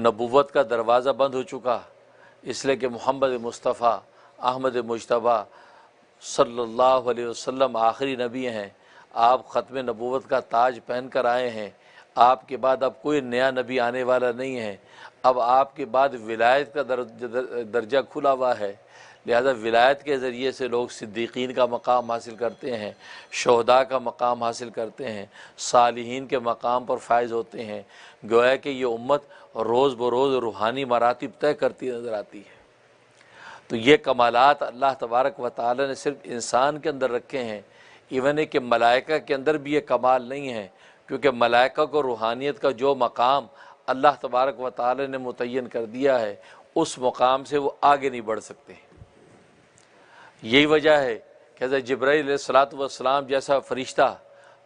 नबूवत का दरवाज़ा बंद हो चुका, इसलिए कि मोहम्मद मुस्तफ़ा अहमद मुजतबा सल्लल्लाहु अलैहि वसल्लम आखिरी नबी हैं। आप ख़त्म नबूवत का ताज पहन कर आए हैं। आपके बाद अब कोई नया नबी आने वाला नहीं है। अब आपके बाद विलायत का दर्जा खुला हुआ है। लिहाजा विलायत के ज़रिए से लोग सिद्दीक़ीन का मकाम हासिल करते हैं, शहदा का मकाम हासिल करते हैं, सालिहीन के मकाम पर फायज़ होते हैं। गोया कि ये उम्मत रोज़ बरोज़ रूहानी मरातिब तय करती नज़र आती है। तो ये कमालात अल्लाह तबारक व तआला ने सिर्फ इंसान के अंदर रखे हैं। इवन है कि मलाइका के अंदर भी ये कमाल नहीं है, क्योंकि मलाइका को रूहानियत का जो मकाम अल्लाह तबारक व तआला ने मुतय्यन कर दिया है, उस मकाम से वो आगे नहीं बढ़ सकते। यही वजह है कि हज़रत जिब्राईल अलैहिस्सलातु वस्सलाम जैसा फ़रिश्ता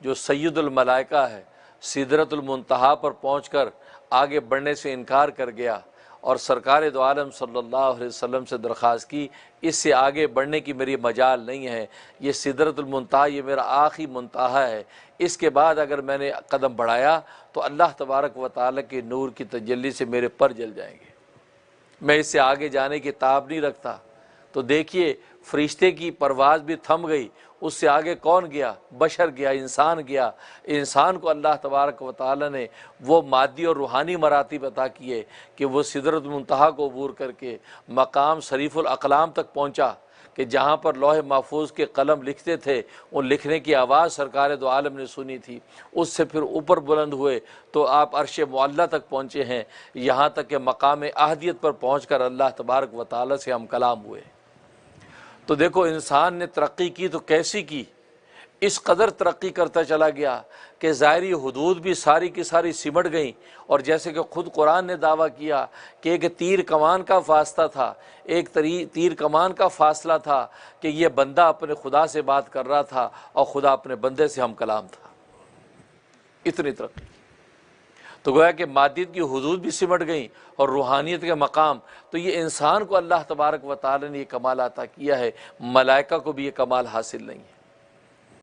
जो सय्यदुल मलाइका है, सिदरतुल मुंतहा पर पहुँचकर आगे बढ़ने से इनकार कर गया और सरकार दो आलम सल्लल्लाहु अलैहि वसल्लम से दरख्वास्त की, इससे आगे बढ़ने की मेरी मजाल नहीं है, ये सिदरतुल मुंतहा ये मेरा आखिरी मुंतहा है, इसके बाद अगर मैंने कदम बढ़ाया तो अल्लाह तबारक व तआला के नूर की तजल्ली से मेरे पर जल जाएंगे, मैं इससे आगे जाने की ताब नहीं रखता। तो देखिए फरिश्ते की परवाज़ भी थम गई, उससे आगे कौन गया? बशर गया, इंसान गया। इंसान को अल्लाह तबारक व तआला ने वो मादी और रूहानी मरातिब अता किए कि वो सिदरत मुंतहा को अबूर करके मकाम शरीफुल अक़लाम तक पहुँचा, कि जहाँ पर लौह महफूज के कलम लिखते थे, उन लिखने की आवाज़ सरकार दो आलम ने सुनी थी। उससे फिर ऊपर बुलंद हुए तो आप अर्श मुअल्ला तक पहुँचे हैं, यहाँ तक कि मकाम अहदियत पर पहुँच कर अल्लाह तबारक व तआला से हम कलाम हुए। तो देखो इंसान ने तरक्की की तो कैसी की, इस कदर तरक्की करता चला गया कि ज़ाहिरी हुदूद भी सारी की सारी सिमट गई। और जैसे कि ख़ुद कुरान ने दावा किया कि एक तीर कमान का फासला था, एक तीर कमान का फासला था कि ये बंदा अपने खुदा से बात कर रहा था और खुदा अपने बंदे से हम कलाम था। इतनी तरक्की। तो गोया कि मादियत की हुदूद भी सिमट गई और रूहानियत के मकाम। तो ये इंसान को अल्लाह तबारक व तआला ने ये कमाल अता किया है, मलाइका को भी ये कमाल हासिल नहीं है।